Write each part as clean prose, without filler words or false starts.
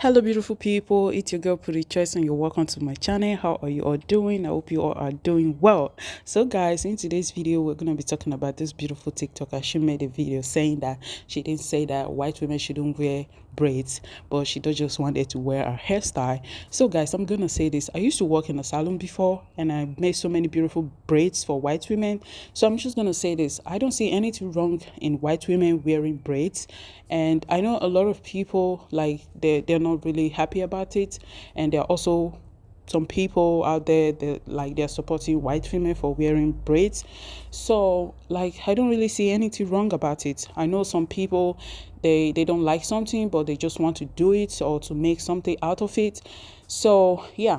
Hello beautiful people, it's your girl Pretty Choice and you're welcome to my channel. How are you all doing? I hope you all are doing well. So guys, in today's video we're going to be talking about this beautiful TikToker. She made a video saying that she didn't say that white women shouldn't wear braids, but she just wanted to wear a hairstyle. So guys, I'm gonna say this. I used to work in a salon before and I made so many beautiful braids for white women. So I'm just gonna say this. I don't see anything wrong in white women wearing braids, and I know a lot of people, like, they're not really happy about it, and there are also some people out there that, like, they're supporting white women for wearing braids. So, like, I don't really see anything wrong about it. I know some people, they don't like something, but they just want to do it or to make something out of it. So yeah,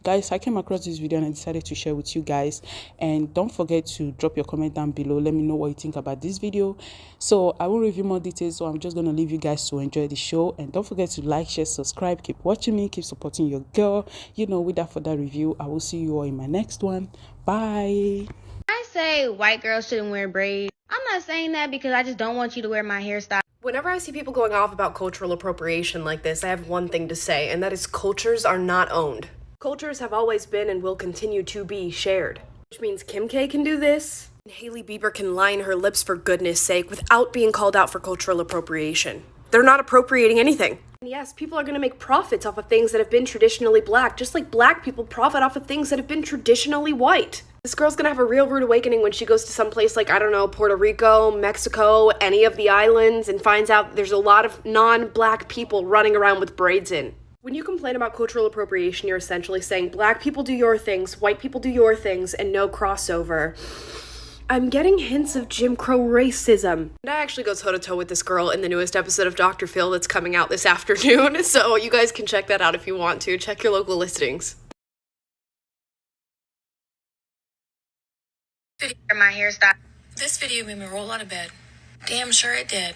guys, I came across this video and I decided to share with you guys. And don't forget to drop your comment down below. Let me know what you think about this video. So I won't review more details, so I'm just going to leave you guys to enjoy the show. And don't forget to like, share, subscribe, keep watching me, keep supporting your girl. You know, without further review, I will see you all in my next one. Bye. I say white girls shouldn't wear braids. I'm not saying that because I just don't want you to wear my hairstyle. Whenever I see people going off about cultural appropriation like this, I have one thing to say, and that is cultures are not owned. Cultures have always been and will continue to be shared. Which means Kim K can do this, and Hailey Bieber can line her lips for goodness sake without being called out for cultural appropriation. They're not appropriating anything. And yes, people are going to make profits off of things that have been traditionally black, just like black people profit off of things that have been traditionally white. This girl's gonna have a real rude awakening when she goes to some place like, I don't know, Puerto Rico, Mexico, any of the islands, and finds out there's a lot of non-black people running around with braids in. When you complain about cultural appropriation, you're essentially saying black people do your things, white people do your things, and no crossover. I'm getting hints of Jim Crow racism. And I actually go toe-to-toe with this girl in the newest episode of Dr. Phil that's coming out this afternoon, so you guys can check that out if you want to. Check your local listings. My hairstyle. This video made me roll out of bed. Damn sure it did.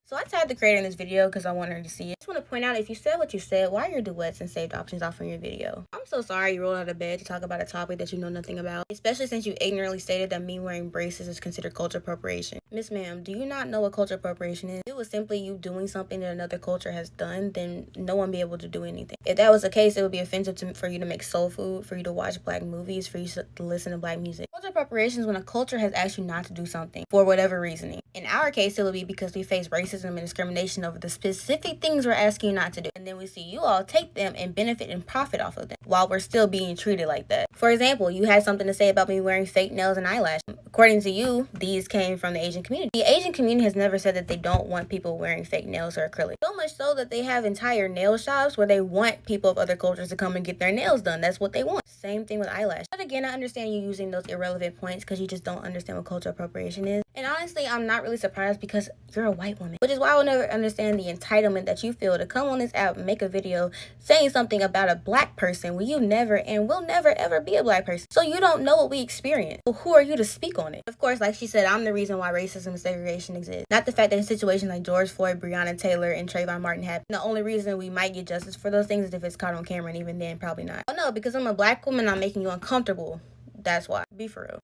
So I tagged the creator in this video because I want her to see it. I just want to point out, if you said what you said, why are your duets and saved options off from your video? I'm so sorry you rolled out of bed to talk about a topic that you know nothing about, especially since you ignorantly stated that me wearing braces is considered culture appropriation. Miss ma'am, do you not know what culture appropriation is? If it was simply you doing something that another culture has done, then no one would be able to do anything. If that was the case, it would be offensive for you to make soul food, for you to watch black movies, for you to listen to black music. Culture appropriation is when a culture has asked you not to do something for whatever reasoning. In our case, it would be because we face racism and discrimination over the specific things we're asking you not to do. And then we see you all take them and benefit and profit off of them while we're still being treated like that. For example, you had something to say about me wearing fake nails and eyelashes. According to you, these came from the Asian community. The Asian community has never said that they don't want people wearing fake nails or acrylic. So much so that they have entire nail shops where they want people of other cultures to come and get their nails done. That's what they want. Same thing with eyelashes. But again, I understand you using those irrelevant points because you just don't understand what cultural appropriation is. And honestly, I'm not really surprised because you're a white woman. Which is why I will never understand the entitlement that you feel to come on this app and make a video saying something about a black person when you never and will never ever be a black person. So you don't know what we experience. So who are you to speak on it? Of course, like she said, I'm the reason why racism and segregation exists. Not the fact that in situations like George Floyd, Breonna Taylor, and Trayvon Martin happen. The only reason we might get justice for those things is if it's caught on camera, and even then, probably not. Oh no, because I'm a black woman, I'm making you uncomfortable. That's why. Be for real.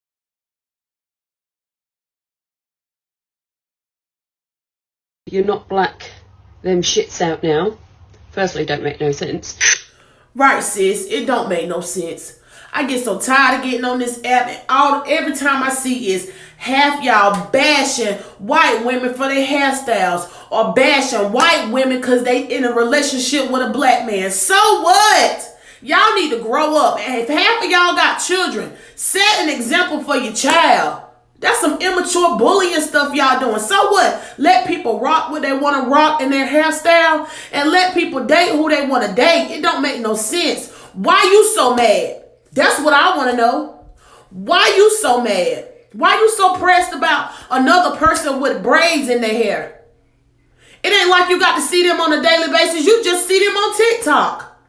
You're not black, them shits out now. Firstly, don't make no sense. Right, sis, it don't make no sense. I get so tired of getting on this app, and every time I see is half y'all bashing white women for their hairstyles, or bashing white women because they in a relationship with a black man. So what? Y'all need to grow up, and if half of y'all got children, set an example for your child. That's some immature bullying stuff y'all doing. So what? Let people rock what they want to rock in their hairstyle, and let people date who they want to date. It don't make no sense. Why you so mad? That's what I want to know. Why you so mad? Why you so pressed about another person with braids in their hair? It ain't like you got to see them on a daily basis. You just see them on TikTok.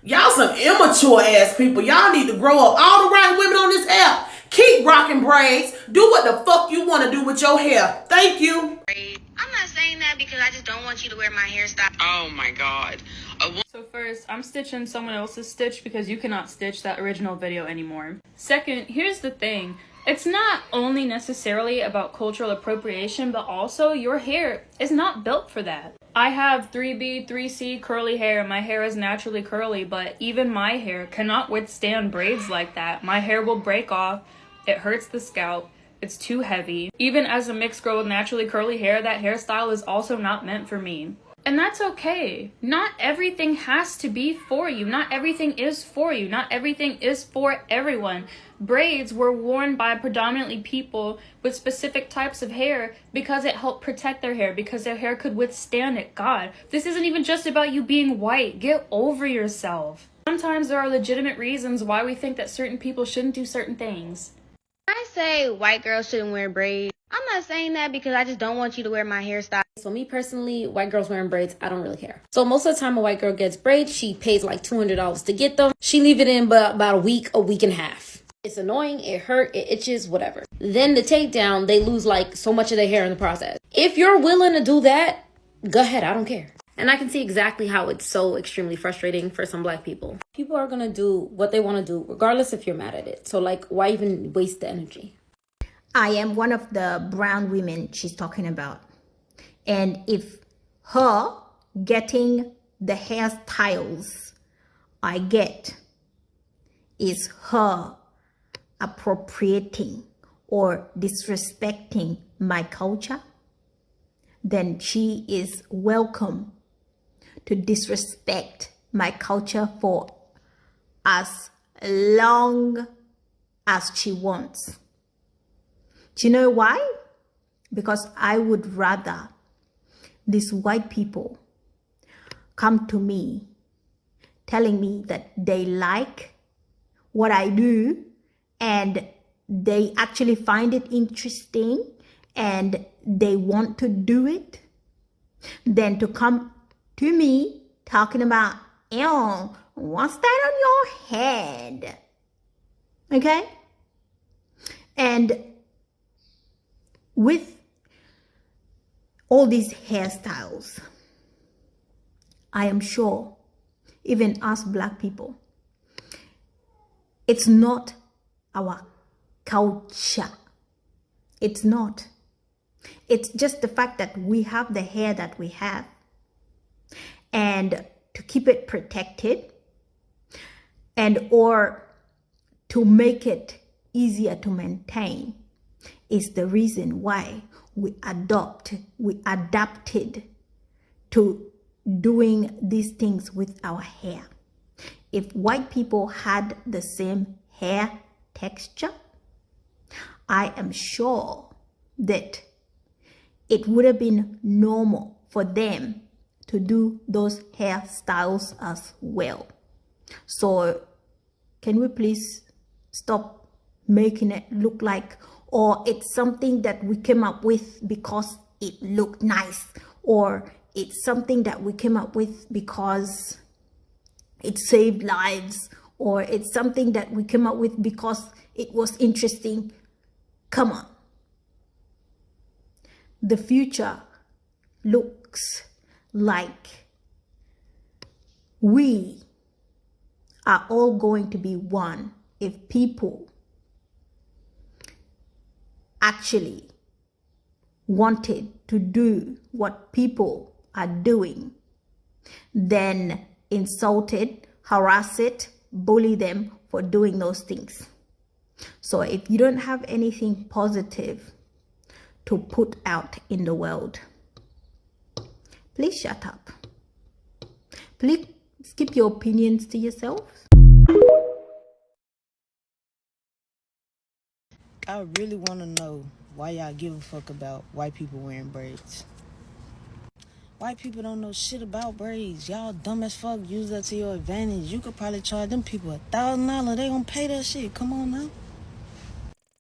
Y'all some immature ass people. Y'all need to grow up. All the right women on this app, keep rocking braids. Do what the fuck you want to do with your hair. Thank you. I'm not saying that because I just don't want you to wear my hairstyle. Oh my god. So first, I'm stitching someone else's stitch because you cannot stitch that original video anymore. Second, here's the thing. It's not only necessarily about cultural appropriation, but also your hair is not built for that. I have 3B, 3C curly hair. My hair is naturally curly, but even my hair cannot withstand braids like that. My hair will break off. It hurts the scalp. It's too heavy. Even as a mixed girl with naturally curly hair, that hairstyle is also not meant for me. And that's okay. Not everything has to be for you. Not everything is for you. Not everything is for everyone. Braids were worn by predominantly people with specific types of hair because it helped protect their hair, because their hair could withstand it. God, this isn't even just about you being white. Get over yourself. Sometimes there are legitimate reasons why we think that certain people shouldn't do certain things. I say white girls shouldn't wear braids. I'm not saying that because I just don't want you to wear my hairstyle. So me personally, white girls wearing braids, I don't really care. So most of the time a white girl gets braids, she pays like $200 to get them. She leave it in about a week and a half. It's annoying, it hurt, it itches, whatever. Then the takedown, they lose like so much of their hair in the process. If you're willing to do that, go ahead, I don't care. And I can see exactly how it's so extremely frustrating for some black people. People are gonna do what they wanna do, regardless if you're mad at it. So like, why even waste the energy? I am one of the brown women she's talking about. And if her getting the hairstyles I get is her appropriating or disrespecting my culture, then she is welcome to disrespect my culture for as long as she wants. Do you know why? Because I would rather these white people come to me telling me that they like what I do and they actually find it interesting and they want to do it, than to come to me talking about, ew, what's that on your head? Okay? And with all these hairstyles, I am sure, even us black people, it's not our culture. It's not. It's just the fact that we have the hair that we have. And to keep it protected and or to make it easier to maintain is the reason why we adapted to doing these things with our hair. If white people had the same hair texture, I am sure that it would have been normal for them to do those hairstyles as well. So can we please stop making it look like, or it's something that we came up with because it looked nice, or it's something that we came up with because it saved lives, or it's something that we came up with because it was interesting. Come on. The future looks like we are all going to be one if people actually wanted to do what people are doing, then insulted, harass it, bully them for doing those things. So if you don't have anything positive to put out in the world, please shut up. Please keep your opinions to yourself. I really want to know why y'all give a fuck about white people wearing braids. White people don't know shit about braids. Y'all dumb as fuck. Use that to your advantage. You could probably charge them people $1,000. They gonna pay that shit. Come on now.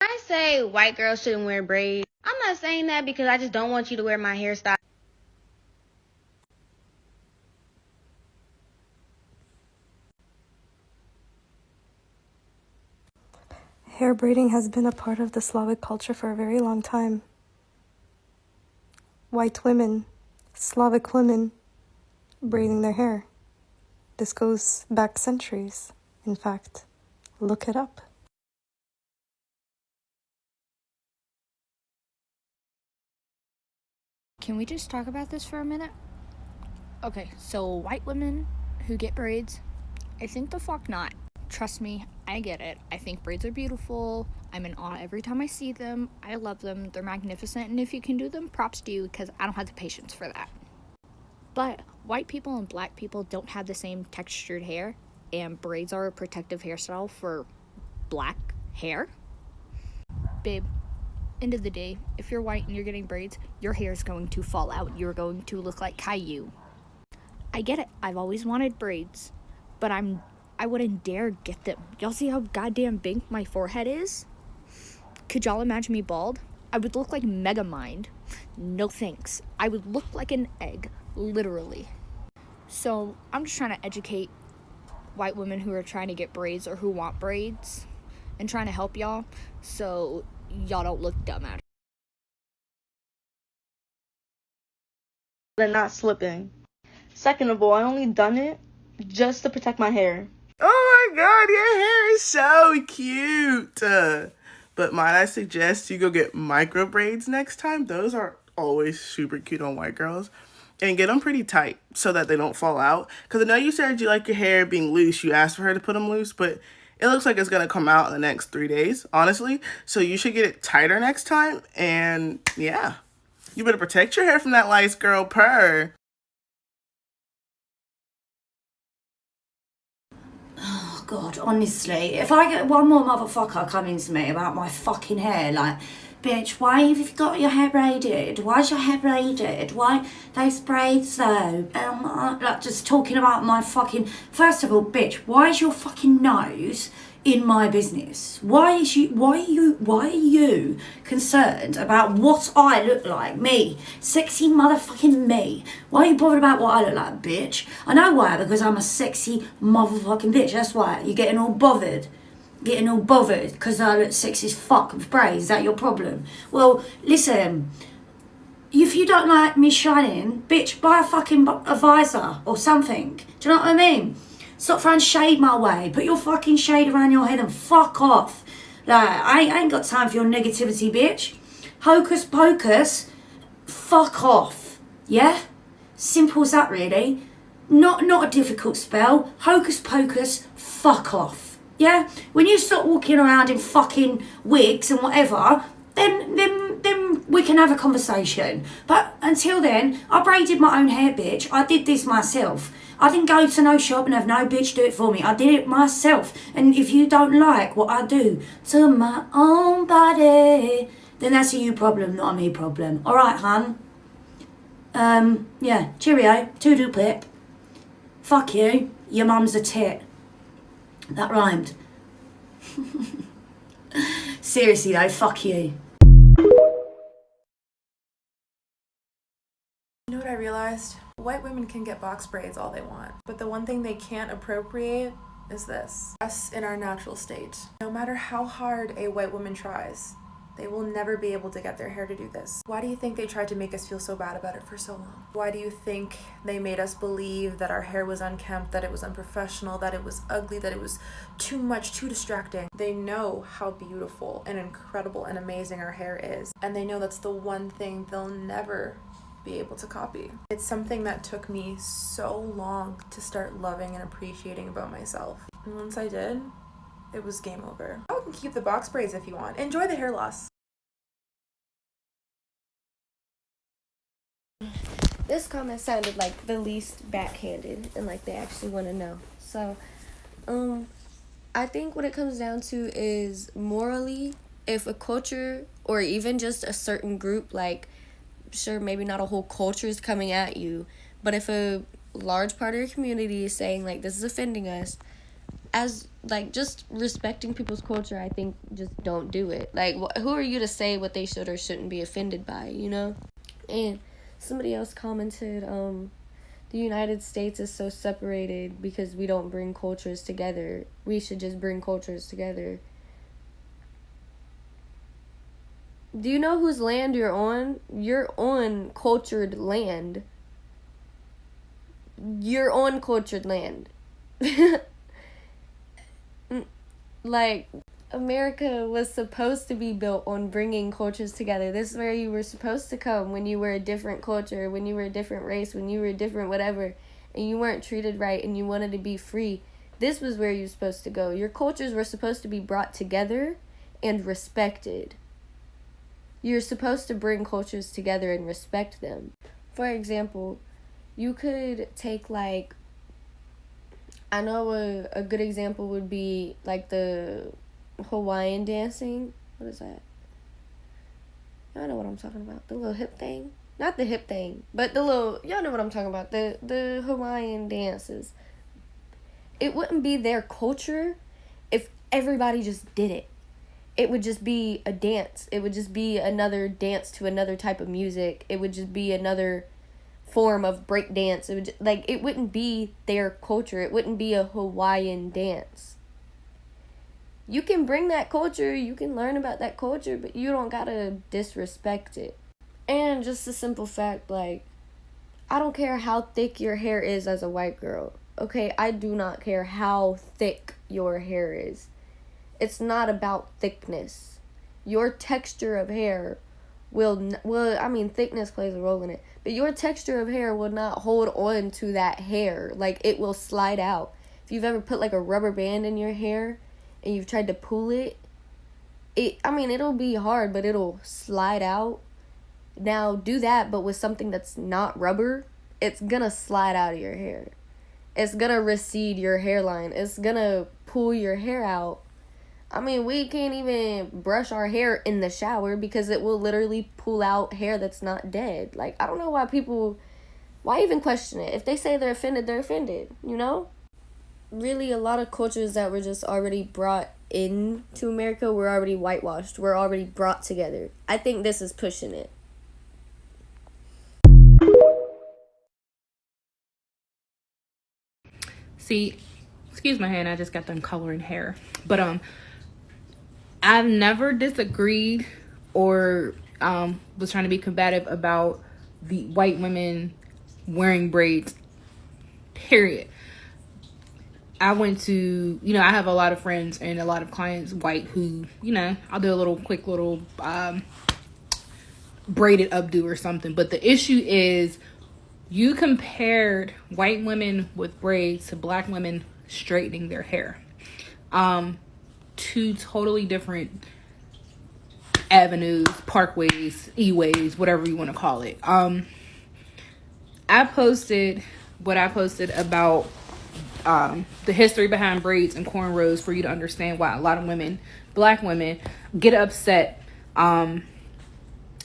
I say white girls shouldn't wear braids. I'm not saying that because I just don't want you to wear my hairstyle. Hair braiding has been a part of the Slavic culture for a very long time. White women, Slavic women, braiding their hair. This goes back centuries. In fact, look it up. Can we just talk about this for a minute? Okay, so white women who get braids, I think the fuck not. Trust me, I get it. I think braids are beautiful. I'm in awe every time I see them. I love them. They're magnificent. And if you can do them, props to you, because I don't have the patience for that. But white people and black people don't have the same textured hair, and braids are a protective hairstyle for black hair. Babe, end of the day, if you're white and you're getting braids, your hair is going to fall out. You're going to look like Caillou. I get it. I've always wanted braids, but I wouldn't dare get them. Y'all see how goddamn big my forehead is? Could y'all imagine me bald? I would look like Megamind. No thanks. I would look like an egg, literally. So I'm just trying to educate white women who are trying to get braids or who want braids and trying to help y'all so y'all don't look dumb at it. They're not slipping. Second of all, I only done it just to protect my hair. Oh my god, your hair is so cute. But might I suggest you go get micro braids next time? Those are always super cute on white girls. And get them pretty tight so that they don't fall out. Because I know you said you like your hair being loose. You asked for her to put them loose, but it looks like it's going to come out in the next 3 days, honestly. So you should get it tighter next time. And yeah, you better protect your hair from that lice girl purr. Oh God, honestly, if I get one more motherfucker coming to me about my fucking hair, like, bitch, why have you got your hair braided? Why's your hair braided? Why those braids though? Like, just talking about my fucking... First of all, bitch, why is your fucking nose in my business? Why are you concerned about what I look like? Me, sexy motherfucking me. Why are you bothered about what I look like, bitch? I know why, because I'm a sexy motherfucking bitch. That's why you're getting all bothered. Getting all bothered because I look sexy as fuck with braids. Is that your problem? Well, listen, if you don't like me shining, bitch, buy a fucking a visor or something. Do you know what I mean? Stop throwing shade my way. Put your fucking shade around your head and fuck off. Like, I ain't got time for your negativity, bitch. Hocus pocus, fuck off. Yeah? Simple as that, really. Not a difficult spell. Hocus pocus, fuck off. Yeah? When you stop walking around in fucking wigs and whatever, then we can have a conversation. But until then, I braided my own hair, bitch. I did this myself. I didn't go to no shop and have no bitch do it for me. I did it myself. And if you don't like what I do to my own body, then that's a you problem, not a me problem. Alright, hun. Yeah, cheerio. Toodle pip. Fuck you. Your mum's a tit. That rhymed. Seriously though, fuck you. You know what I realized? White women can get box braids all they want, but the one thing they can't appropriate is this. Us in our natural state. No matter how hard a white woman tries, they will never be able to get their hair to do this. Why do you think they tried to make us feel so bad about it for so long? Why do you think they made us believe that our hair was unkempt, that it was unprofessional, that it was ugly, that it was too much, too distracting? They know how beautiful and incredible and amazing our hair is, and they know that's the one thing they'll never be able to copy. It's something that took me so long to start loving and appreciating about myself. And once I did, it was game over. You can keep the box braids if you want. Enjoy the hair loss. This comment sounded like the least backhanded and like they actually want to know. So, I think what it comes down to is morally, if a culture or even just a certain group, like, sure, maybe not a whole culture is coming at you, but if a large part of your community is saying, like, this is offending us, as, like, just respecting people's culture, I think just don't do it. Like, who are you to say what they should or shouldn't be offended by, you know? And somebody else commented, the United States is so separated because we don't bring cultures together. We should just bring cultures together. Do you know whose land you're on? You're on cultured land. You're on cultured land. Like, America was supposed to be built on bringing cultures together. This is where you were supposed to come when you were a different culture, when you were a different race, when you were a different whatever, and you weren't treated right and you wanted to be free. This was where you're supposed to go. Your cultures were supposed to be brought together and respected. You're supposed to bring cultures together and respect them. For example, you could take like, I know a good example would be like the Hawaiian dancing. What is that? Y'all know what I'm talking about. The little hip thing. Not the hip thing, but the little, y'all know what I'm talking about. The Hawaiian dances. It wouldn't be their culture if everybody just did it. It would just be a dance. It would just be another dance to another type of music. It would just be another form of break dance. It would just, like, it wouldn't be their culture. It wouldn't be a Hawaiian dance. You can bring that culture, you can learn about that culture, but you don't gotta disrespect it. And just a simple fact, like, I don't care how thick your hair is as a white girl. Okay, I do not care how thick your hair is. It's not about thickness. Your texture of hair thickness plays a role in it, but your texture of hair will not hold on to that hair. Like, it will slide out. If you've ever put like a rubber band in your hair and you've tried to pull it, it'll be hard, but it'll slide out. Now do that, but with something that's not rubber, it's gonna slide out of your hair. It's gonna recede your hairline. It's gonna pull your hair out. We can't even brush our hair in the shower because it will literally pull out hair that's not dead. Like, I don't know why even question it? If they say they're offended, you know? Really, a lot of cultures that were just already brought into America were already whitewashed. Were already brought together. I think this is pushing it. See, excuse my hand, I just got them coloring hair. But I've never disagreed or was trying to be combative about the white women wearing braids, period. I went to, I have a lot of friends and a lot of clients, white, who, I'll do a quick little braided updo or something. But the issue is, you compared white women with braids to black women straightening their hair. Two totally different avenues, parkways, e-ways, whatever you want to call it. I posted what I posted about the history behind braids and cornrows for you to understand why a lot of women, black women, get upset.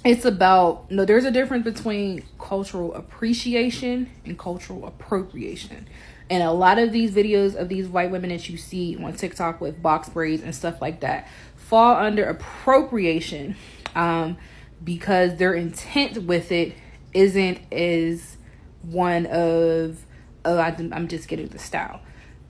It's about, there's a difference between cultural appreciation and cultural appropriation. And a lot of these videos of these white women that you see on TikTok with box braids and stuff like that fall under appropriation, because their intent with it isn't as one of, I'm just getting the style.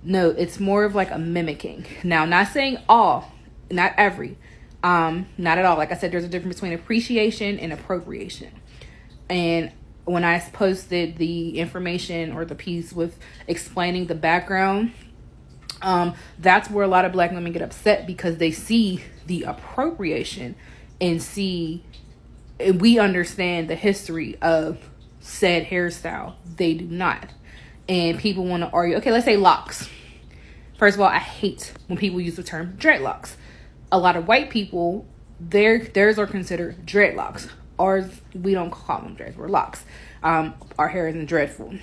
No, it's more of like a mimicking. Now, not saying all, not every, not at all. Like I said, there's a difference between appreciation and appropriation. And when I posted the information or the piece with explaining the background, that's where a lot of black women get upset, because they see the appropriation and we understand the history of said hairstyle. They do not. And people want to argue, okay, let's say locks. First of all, I hate when people use the term dreadlocks. A lot of white people, theirs are considered dreadlocks. Ours, we don't call them dreads, we're locks. Our hair isn't dreadful.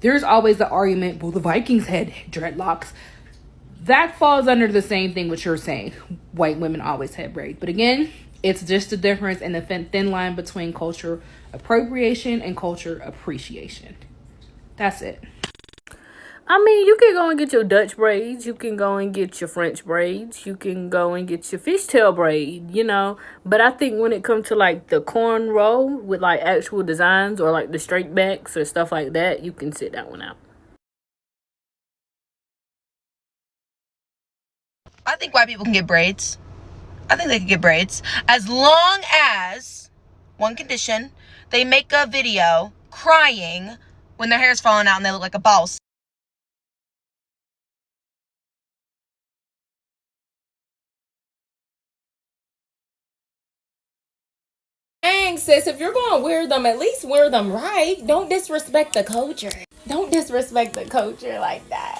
There's always the argument, well, the Vikings had dreadlocks. That falls under the same thing what you're saying. White women always had braids. But again, it's just the difference in the thin line between culture appropriation and culture appreciation. That's it. You can go and get your Dutch braids. You can go and get your French braids. You can go and get your fishtail braid, But I think when it comes to, like, the cornrow with, like, actual designs or, like, the straight backs or stuff like that, you can sit that one out. I think white people can get braids. I think they can get braids. As long as, one condition, they make a video crying when their hair's falling out and they look like a boss. Dang, sis, if you're gonna wear them, at least wear them right. Don't disrespect the culture. Don't disrespect the culture like that.